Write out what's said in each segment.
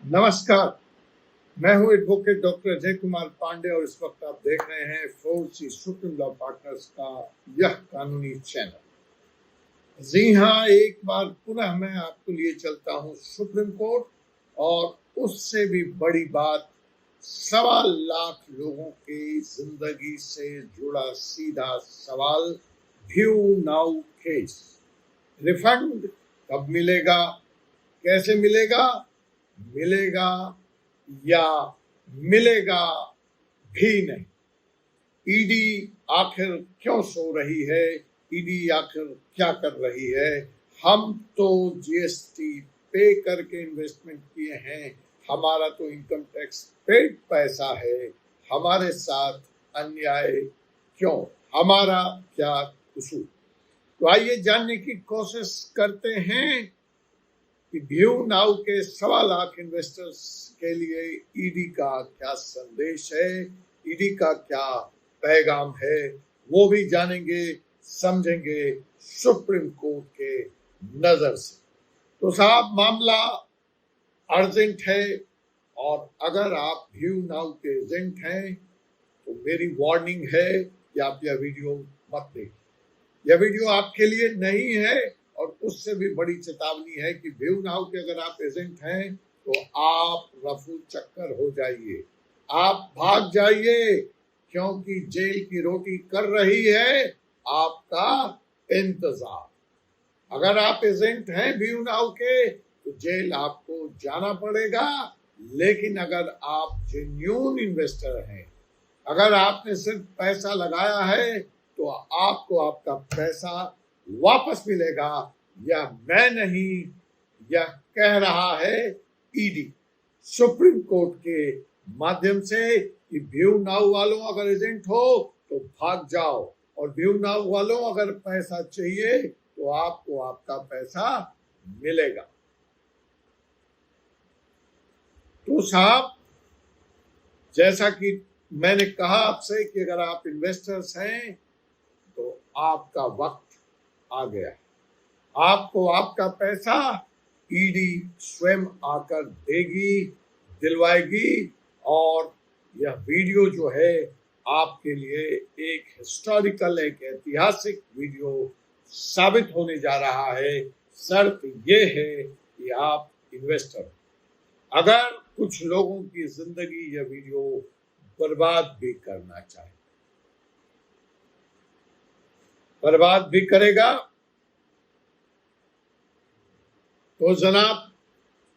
नमस्कार। मैं हूं एडवोकेट डॉक्टर अजय कुमार पांडे और इस वक्त आप देख रहे हैं 4C सुप्रीम लॉ पार्टनर्स का यह कानूनी चैनल। जी हाँ, एक बार पुनः मैं आपको लिए चलता हूं सुप्रीम कोर्ट और उससे भी बड़ी बात 1.25 लाख लोगों की जिंदगी से जुड़ा सीधा सवाल, व्यू नाउ केस। रिफंड कब मिलेगा, कैसे मिलेगा, मिलेगा या मिलेगा भी नहीं। ईडी आखिर क्यों सो रही है, ईडी आखिर क्या कर रही है। हम तो जीएसटी पे करके इन्वेस्टमेंट किए हैं, हमारा तो इनकम टैक्स पेड पैसा है, हमारे साथ अन्याय क्यों, हमारा क्या कसूर। तो आइए जानने की कोशिश करते हैं कि व्यू नाउ के 1.25 लाख इन्वेस्टर्स के लिए ईडी का क्या संदेश है, ईडी का क्या पैगाम है, वो भी जानेंगे समझेंगे सुप्रीम कोर्ट के नजर से। तो साहब, मामला अर्जेंट है और अगर आप व्यू नाउ के एजेंट हैं तो मेरी वार्निंग है कि आप यह वीडियो मत देखिए। यह वीडियो आपके लिए नहीं है और उससे भी बड़ी चेतावनी है कि व्यू नाउ के अगर आप एजेंट हैं तो आप रफू चक्कर हो जाइए, आप भाग जाइए, क्योंकि जेल की रोटी कर रही है आपका इंतजार। अगर आप एजेंट हैं व्यू नाउ के तो जेल आपको जाना पड़ेगा, लेकिन अगर आप जेन्युइन इन्वेस्टर हैं, अगर आपने सिर्फ पैसा लगाया है तो आपको आपका पैसा वापस मिलेगा। यह मैं नहीं, यह कह रहा है ईडी सुप्रीम कोर्ट के माध्यम से कि व्यू नाउ वालों अगर एजेंट हो तो भाग जाओ, और व्यू नाउ वालों अगर पैसा चाहिए तो आपको आपका पैसा मिलेगा। तो साहब, जैसा कि मैंने कहा आपसे कि अगर आप इन्वेस्टर्स हैं तो आपका वक्त आ गया है, आपको आपका पैसा ईडी स्वयं आकर देगी, दिलवाएगी। और यह वीडियो जो है आपके लिए एक हिस्टोरिकल, एक ऐतिहासिक वीडियो साबित होने जा रहा है। शर्त यह है कि आप इन्वेस्टर। अगर कुछ लोगों की जिंदगी यह वीडियो बर्बाद भी करना चाहे, बर्बाद भी करेगा, तो जनाब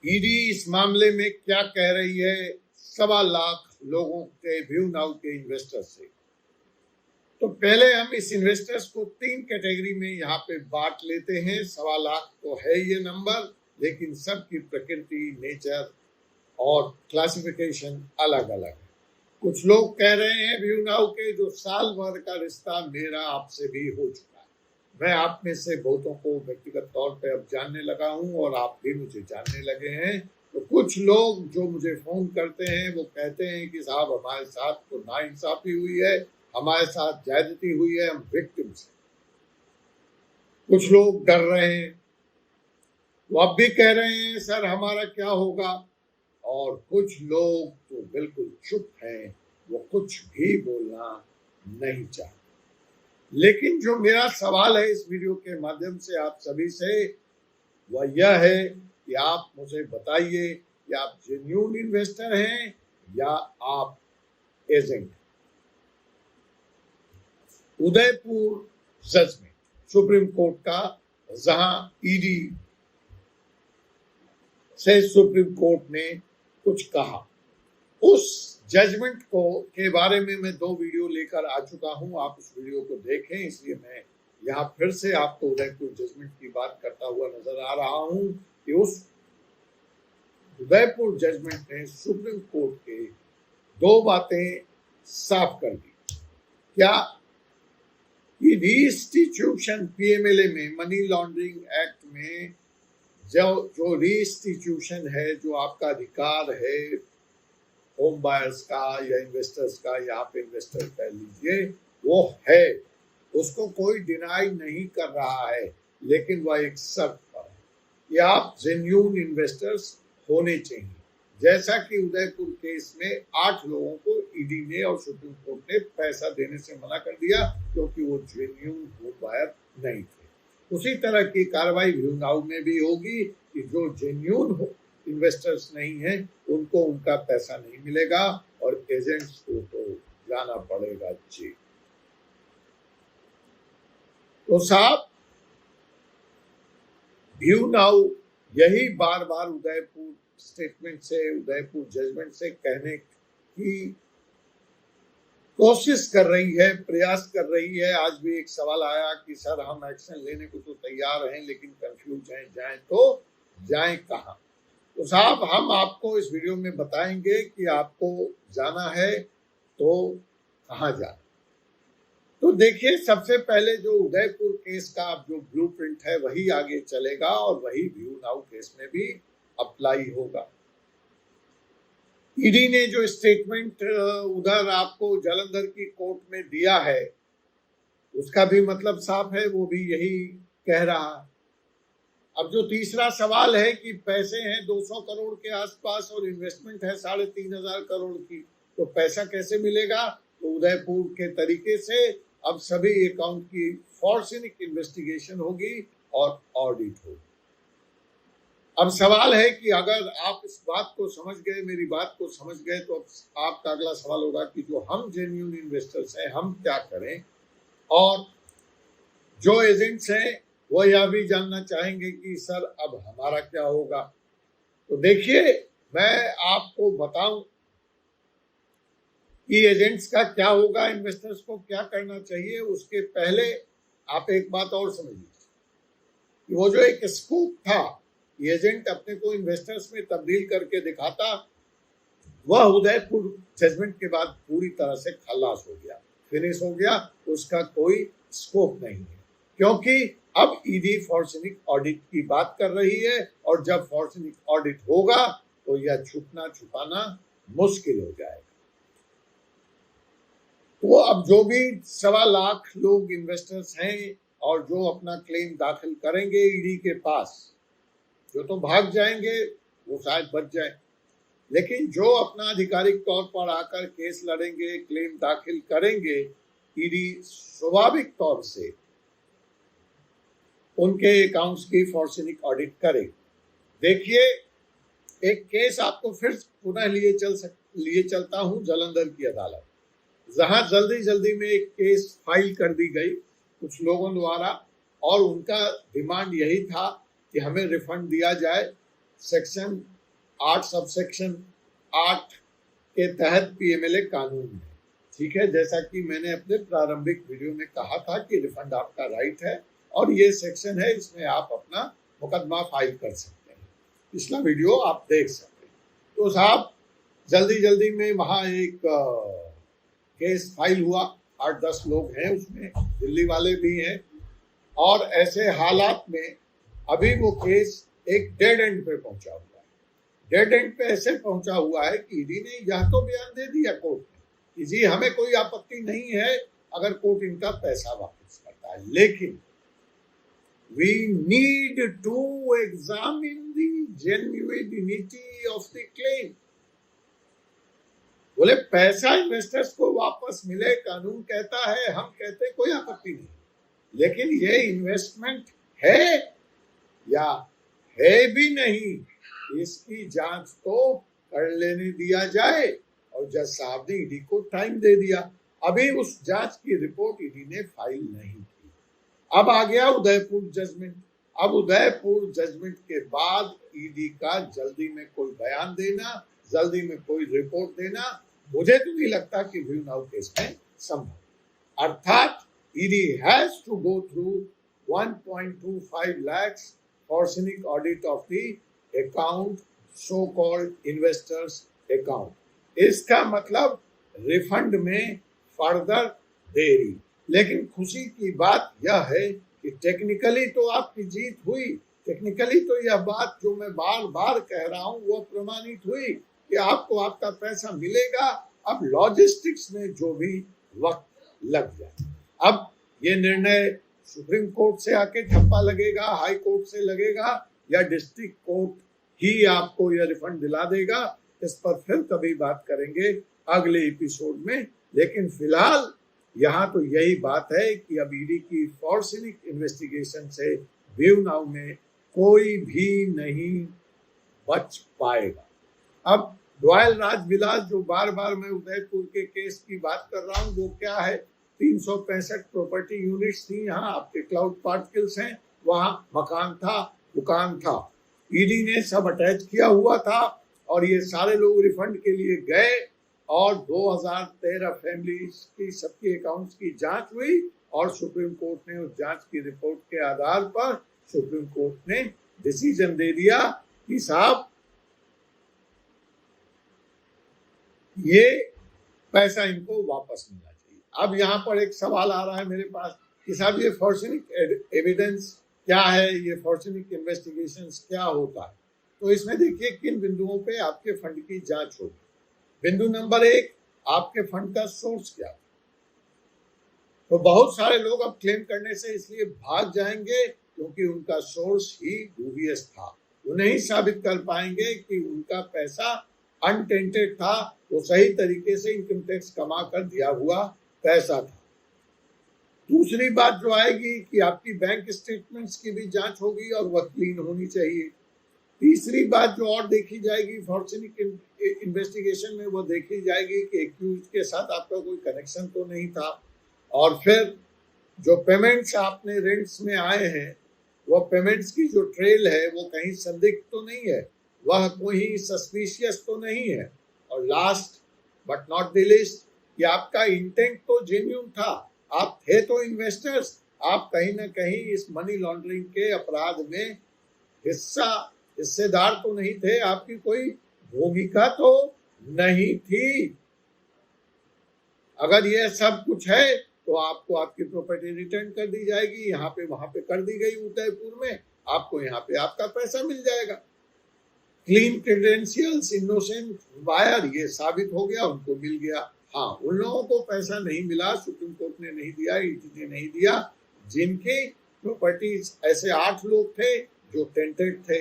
ईडी इस मामले में क्या कह रही है 1.25 लाख लोगों के व्यू नाउ के इन्वेस्टर से। तो पहले हम इस इन्वेस्टर्स को 3 कैटेगरी में यहाँ पे बांट लेते हैं। 1.25 लाख तो है ये नंबर, लेकिन सबकी प्रकृति, नेचर और क्लासिफिकेशन अलग अलग है। कुछ लोग कह रहे हैं व्यू नाउ के जो साल भर का रिश्ता मेरा आपसे भी हो चुका है। मैं आप में से बहुतों को व्यक्तिगत तौर पे अब जानने लगा हूं और आप भी मुझे जानने लगे हैं। तो कुछ लोग जो मुझे फोन करते हैं वो कहते हैं कि साहब हमारे साथ तो नाइंसाफी हुई है, हमारे साथ ज्यादती हुई है, हम विक्टिम्स हैं। कुछ लोग डर रहे हैं, वो अब भी कह रहे हैं सर हमारा क्या होगा। और कुछ लोग तो बिल्कुल चुप हैं, वो कुछ भी बोलना नहीं चाहते। लेकिन जो मेरा सवाल है इस वीडियो के माध्यम से आप सभी से, वह यह है कि आप मुझे बताइए कि आप जेन्युइन इन्वेस्टर हैं या आप agent. Udaipur judgment Supreme Court का, जहां ईडी से सुप्रीम कोर्ट ने कुछ कहा, उस जजमेंट को के बारे में मैं 2 वीडियो लेकर आ चुका हूं। आप उस वीडियो को देखें, इसलिए मैं यहाँ फिर से आपको उदयपुर जजमेंट की बात करता हुआ नजर आ रहा हूं कि उस उदयपुर जजमेंट ने सुप्रीम कोर्ट के 2 बातें साफ कर दी। क्या कि रीइंस्टीट्यूशन पीएमएलए में, मनी लॉन्ड्रिंग एक्ट में जो रीइंस्टीट्यूशन है, जो आपका अधिकार है होम बायर्स का या इन्वेस्टर्स का, यहाँ पे इन्वेस्टर कह लीजिए, वो है, उसको कोई डिनाई नहीं कर रहा है, लेकिन वह एक शर्त पर है कि आप जेन्युइन इन्वेस्टर्स होने चाहिए। जैसा कि उदयपुर केस में 8 लोगों को ईडी ने और सुप्रीम कोर्ट ने पैसा देने से मना कर दिया क्योंकि वो जेन्युइन होम बायर नहीं थे। उसी तरह की कार्रवाई व्यू नाउ में भी होगी कि जो जेन्युइन इन्वेस्टर्स नहीं है उनको उनका पैसा नहीं मिलेगा और एजेंट्स को तो जाना पड़ेगा जी। तो साहब, व्यू नाउ यही बार बार उदयपुर स्टेटमेंट से, उदयपुर जजमेंट से कहने की कोशिश कर रही है, प्रयास कर रही है। आज भी एक सवाल आया कि सर हम एक्शन लेने को तो तैयार हैं लेकिन कंफ्यूज हैं, जाएं तो जाएं कहां। तो साहब, हम आपको इस वीडियो में बताएंगे कि आपको जाना है तो कहां जाना। तो देखिए, सबसे पहले जो उदयपुर केस का जो ब्लूप्रिंट है वही आगे चलेगा और वही व्यू नाउ केस में भी अप्लाई होगा। ईडी ने जो स्टेटमेंट उधर आपको जालंधर की कोर्ट में दिया है उसका भी मतलब साफ है, वो भी यही कह रहा है। अब जो तीसरा सवाल है कि पैसे हैं 200 करोड़ के आसपास और इन्वेस्टमेंट है 3,500 करोड़ की, तो पैसा कैसे मिलेगा? तो उदयपुर के तरीके से अब सभी अकाउंट की फॉरेंसिक इन्वेस्टिगेशन होगी और ऑडिट होगी। अब सवाल है कि अगर आप इस बात को समझ गए, मेरी बात को समझ गए, तो अब आपका अगला सवाल होगा कि जो हम जेन्युइन इन्वेस्टर्स हैं हम क्या करें, और जो एजेंट्स हैं वो यह भी जानना चाहेंगे कि सर अब हमारा क्या होगा। तो देखिए, मैं आपको बताऊं कि एजेंट्स का क्या होगा, इन्वेस्टर्स को क्या करना चाहिए, उसके पहले आप एक बात और समझिए। वो जो एक स्कूप था, एजेंट अपने को इन्वेस्टर्स में तब्दील करके दिखाता, वह उदयपुर जजमेंट के बाद पूरी तरह से खलास हो गया, फिनिश हो गया, उसका कोई स्कोप नहीं है। क्योंकि अब ईडी फॉरेंसिक ऑडिट की बात कर रही है और जब फॉरेंसिक ऑडिट होगा तो यह छुपना छुपाना मुश्किल हो जाएगा। तो अब जो भी 1.25 लाख लोग इन्वेस्टर्स हैं और जो अपना क्लेम दाखिल करेंगे ईडी के पास, जो तो भाग जाएंगे वो शायद बच जाए, लेकिन जो अपना आधिकारिक तौर पर आकर केस लड़ेंगे, क्लेम दाखिल करेंगे, ईडी स्वाभाविक तौर से उनके अकाउंट्स की फॉरेंसिक ऑडिट करेगी। देखिए, एक केस आपको फिर पुनः लिए चलता हूं जालंधर की अदालत, जहां जल्दी जल्दी में एक केस फाइल कर दी गई कुछ लोगों द्वारा, और उनका डिमांड यही था कि हमें रिफंड दिया जाए सेक्शन 8 सबसेक्शन 8 के तहत पीएमएलए कानून में। ठीक है, जैसा कि मैंने अपने प्रारंभिक वीडियो में कहा था कि रिफंड आपका राइट है और ये सेक्शन है, इसमें आप अपना मुकदमा फाइल कर सकते हैं। पिछला वीडियो आप देख सकते हैं। तो साहब, जल्दी जल्दी में वहाँ एक केस फाइल हुआ, 8-10 लोग हैं उसमें, दिल्ली वाले भी हैं, और ऐसे हालात में अभी वो केस एक डेड एंड पे पहुंचा हुआ है। डेड एंड पे ऐसे पहुंचा हुआ है कि ईडी ने यह तो बयान दे दिया कोर्ट में कि जी हमें कोई आपत्ति नहीं है अगर कोर्ट इनका पैसा वापस करता है, लेकिन we need to examine the genuinity of the claim। बोले पैसा इन्वेस्टर्स को वापस मिले, कानून कहता है, हम कहते हैं कोई आपत्ति नहीं, लेकिन ये इन्वेस्टमेंट है या है भी नहीं, इसकी जांच तो कर लेने दिया जाए। और जज साहब ने ईडी को टाइम दे दिया, अभी उस जांच की रिपोर्ट ईडी ने फाइल नहीं की। अब आ गया उदयपुर जजमेंट। अब उदयपुर जजमेंट के बाद ईडी का जल्दी में कोई बयान देना, जल्दी में कोई रिपोर्ट देना, मुझे तो नहीं लगता कि व्यू नाउ केस में संभव। अर्थात ED has to go through 1.25 lakh forensic audit of the account, so called investors account. इसका मतलब रिफंड में फर्दर देरी। लेकिन खुशी की बात यह है कि टेक्निकली तो आपकी जीत हुई, टेक्निकली तो यह बात जो मैं बार बार कह रहा हूं वो प्रमाणित हुई कि आपको आपका पैसा मिलेगा। अब लॉजिस्टिक्स में जो भी वक्त लग जाए, अब ये निर्णय सुप्रीम कोर्ट से आके ठप्पा लगेगा, हाई कोर्ट से लगेगा, या डिस्ट्रिक्ट कोर्ट ही आपको यह रिफंड दिला देगा, इस पर फिर कभी बात करेंगे अगले एपिसोड में। लेकिन फिलहाल यहाँ तो यही बात है कि अब ईडी की फॉरेंसिक इन्वेस्टिगेशन से व्यू नाउ में कोई भी नहीं बच पाएगा। अब रॉयल राजविलास, जो बार बार मैं उदयपुर के केस की बात कर रहा हूँ, वो क्या है, 365 प्रॉपर्टी यूनिट्स थी यहाँ, आपके क्लाउड पार्टिकल्स हैं, वहां मकान था, दुकान था, ईडी ने सब अटैच किया हुआ था और ये सारे लोग रिफंड के लिए गए और 2013 फैमिलीज की सबके अकाउंट्स की जांच हुई और सुप्रीम कोर्ट ने उस जांच की रिपोर्ट के आधार पर सुप्रीम कोर्ट ने डिसीजन दे दिया कि साहब ये पैसा इनको वापस मिलना चाहिए। अब यहाँ पर एक सवाल आ रहा है मेरे पास कि साहब ये फॉरेंसिक एविडेंस क्या है, ये फॉरेंसिक इन्वेस्टिगेशंस क्या होता है। तो इसमें देखिए किन बिंदुओं पे आपके फंड की जांच होगी। बिंदु नंबर 1, आपके फंड का सोर्स क्या है। तो बहुत सारे लोग अब क्लेम करने से इसलिए भाग जाएंगे क्योंकि उनका सोर्स ही डूबियस था, वो नहीं साबित कर पाएंगे कि उनका पैसा अनटेंटेड था, वो सही तरीके से इनकम टैक्स कमा कर दिया हुआ पैसा था। दूसरी बात जो आएगी कि आपकी बैंक स्टेटमेंट्स की भी जांच होगी और वह क्लीन होनी चाहिए। तीसरी बात जो और देखी जाएगी फॉरेंसिक इन्वेस्टिगेशन में, वो देखी जाएगी कि एक्यूज के साथ आपका कोई कनेक्शन तो नहीं था। और फिर जो पेमेंट्स आपने रेंट्स में आए हैं, वह पेमेंट्स की जो ट्रेल है वो कहीं संदिग्ध तो नहीं है, वह कोई सस्पिशियस तो नहीं है। और last but not the list कि आपका इंटेंट तो जेन्युइन था, आप थे तो इन्वेस्टर्स, आप कहीं ना कहीं इस मनी लॉन्ड्रिंग के अपराध में हिस्सेदार तो नहीं थे, आपकी कोई भूमिका तो नहीं थी। अगर यह सब कुछ है तो आपको आपकी प्रॉपर्टी रिटर्न कर दी जाएगी, यहाँ पे वहां पे कर दी गई उदयपुर में, आपको यहाँ पे आपका पैसा मिल जाएगा। क्लीन क्रेडेंशियल्स, इनोसेंट वायर, ये साबित हो गया, उनको मिल गया। हाँ, उन लोगों को पैसा नहीं मिला, सुप्रीम कोर्ट ने नहीं दिया, ईडी ने नहीं दिया, जिनकी प्रॉपर्टीज, ऐसे 8 लोग थे जो टेंटेड थे,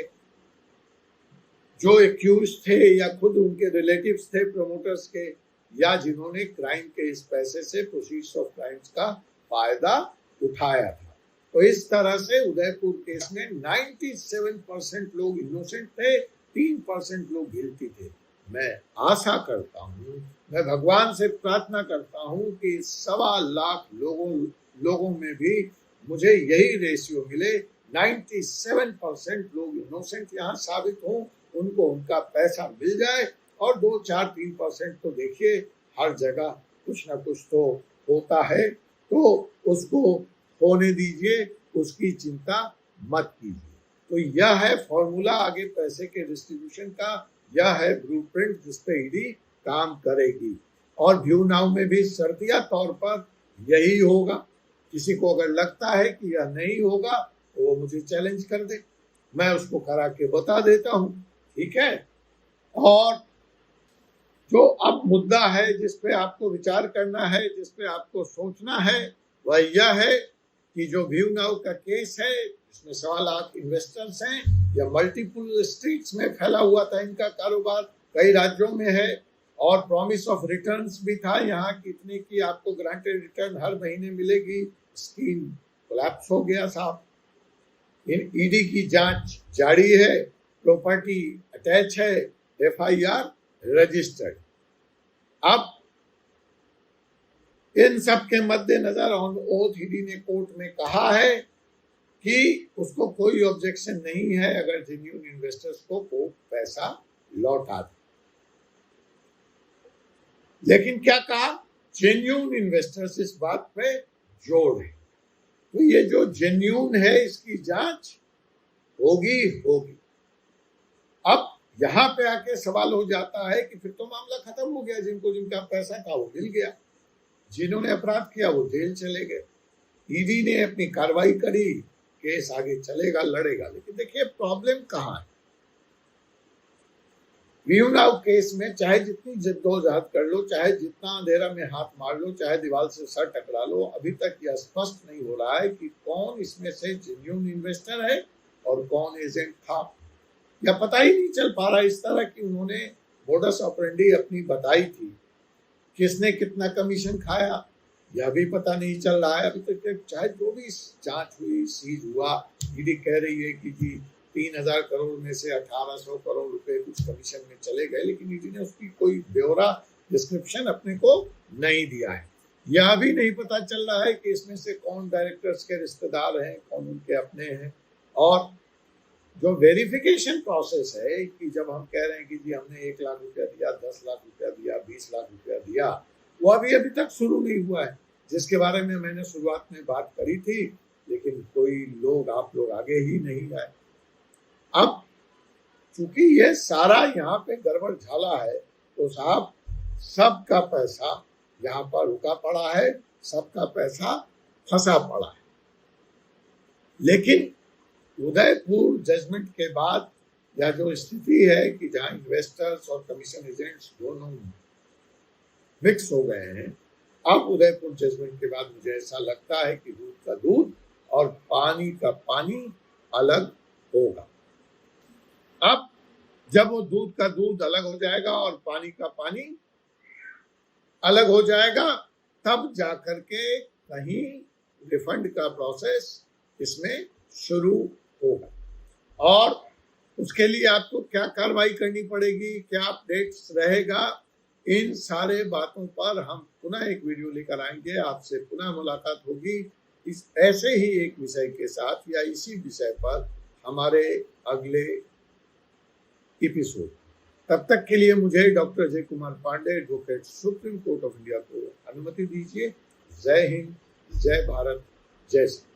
जो एक्यूज थे या खुद उनके रिलेटिव्स थे प्रमोटर्स के, या जिन्होंने क्राइम के इस पैसे से, प्रोसीड्स ऑफ क्राइम्स का फायदा उठाया था। तो इस तरह से उदयपुर केस में 97% लोग इनोसेंट थे, 3% लोग गिल्टी थे। मैं आशा करता हूँ, मैं भगवान से प्रार्थना करता हूँ कि 1.25 लाख लोगों में भी मुझे यही रेशियो मिले, 97% लोग इनोसेंट यहाँ साबित हों, उनको उनका पैसा मिल जाए। और 2, 4, 3% तो देखिए हर जगह कुछ ना कुछ तो होता है, तो उसको होने दीजिए, उसकी चिंता मत कीजिए। तो यह है फॉर्मूला आगे पैसे के डिस्ट्रीब्यूशन का, यह है ब्लूप्रिंट जिस पे ईडी काम करेगी। और व्यू नाउ में भी शर्तिया तौर पर यही होगा। किसी को अगर लगता है कि यह नहीं होगा तो वो मुझे चैलेंज कर दे, मैं उसको करा के बता देता हूँ, ठीक है। और जो अब मुद्दा है जिस पे आपको विचार करना है, जिस पे आपको सोचना है, वह यह है कि जो व्यू नाउ का केस है, इसमें 1.25 लाख इन्वेस्टर्स हैं, या मल्टीपल स्ट्रीट्स में फैला हुआ था इनका कारोबार, कई राज्यों में है, और प्रॉमिस ऑफ रिटर्न्स भी था यहाँ कितने की आपको ग्रांटेड रिटर्न हर महीने मिलेगी। स्कीम कोलैप्स हो गया साहब। ईडी की जांच जारी है, प्रॉपर्टी अटैच है, FIR रजिस्टर्ड। अब इन सब के मद्देनजर ऑन ओथ ईडी ने कोर्ट में कहा है कि उसको कोई ऑब्जेक्शन नहीं है अगर जेन्युइन इन्वेस्टर्स को पैसा लौटा दे। लेकिन क्या कहा, जेन्युइन इन्वेस्टर्स इस बात पे जोड़ है। तो ये जो जेन्युइन है इसकी जांच होगी। अब यहाँ पे आके सवाल हो जाता है कि फिर तो मामला खत्म हो गया, जिनका पैसा था वो मिल गया, जिन्होंने अपराध किया वो जेल चले गए, ईडी ने अपनी कार्रवाई करी, केस आगे चलेगा, लड़ेगा। लेकिन देखिए प्रॉब्लम कहाँ है, व्यू नाउ केस में चाहे जितनी जद्दोजहद कर लो, चाहे जितना अंधेरा में हाथ मार लो, चाहे दीवार से सर टकरा लो, अभी तक यह स्पष्ट नहीं हो रहा है कि कौन इसमें से जेन्युइन इन्वेस्टर है और कौन एजेंट था, या पता ही नहीं चल पा रहा। इस तरह की उन्होंने मोडस ऑपरेंडी अपनी बताई थी, किसने कितना कमीशन खाया यह भी पता नहीं चल रहा है अभी तक। चाहे जो भी जांच हुई, सीज हुआ, ईडी कह रही है कि जी 3,000 करोड़ में से 1,800 करोड़ रुपए कुछ कमीशन में चले गए, लेकिन ईडी ने उसकी कोई ब्यौरा डिस्क्रिप्शन अपने को नहीं दिया है। यह भी नहीं पता चल रहा है कि इसमें से कौन डायरेक्टर्स के रिश्तेदार हैं, कौन उनके अपने हैं। और जो वेरिफिकेशन प्रोसेस है कि जब हम कह रहे हैं कि जी हमने 1 लाख रुपया दिया, 10 लाख रुपया दिया, 20 लाख रुपया दिया, वो अभी तक शुरू नहीं हुआ है, जिसके बारे में मैंने शुरुआत में बात करी थी, लेकिन कोई लोग, आप लोग आगे ही नहीं आए। अब चूंकि ये सारा यहाँ पे गड़बड़ झाला है, तो साहब सबका पैसा यहाँ पर रुका पड़ा है, सबका पैसा फंसा पड़ा है। लेकिन उदयपुर जजमेंट के बाद यह जो स्थिति है कि जहाँ इन्वेस्टर्स और कमीशन एजेंट्स दोनों मिक्स हो गए हैं, अब उदयपुर जजमेंट के बाद मुझे ऐसा लगता है कि दूध का दूध और पानी का पानी अलग होगा। अब जब वो दूध का दूध अलग हो जाएगा और पानी का पानी अलग हो जाएगा, तब जाकर के कहीं रिफंड का प्रोसेस इसमें शुरू होगा। और उसके लिए आपको क्या कार्रवाई करनी पड़ेगी, क्या अपडेट्स रहेगा, इन सारे बातों पर हम पुनः एक वीडियो लेकर आएंगे। आपसे पुनः मुलाकात होगी इस ऐसे ही एक विषय के साथ या इसी विषय पर हमारे अगले एपिसोड। तब तक के लिए मुझे doctor Ajay Kumar Pandey, advocate, Supreme Court of India को अनुमति दीजिए। जय हिंद, जय भारत, जय श्री।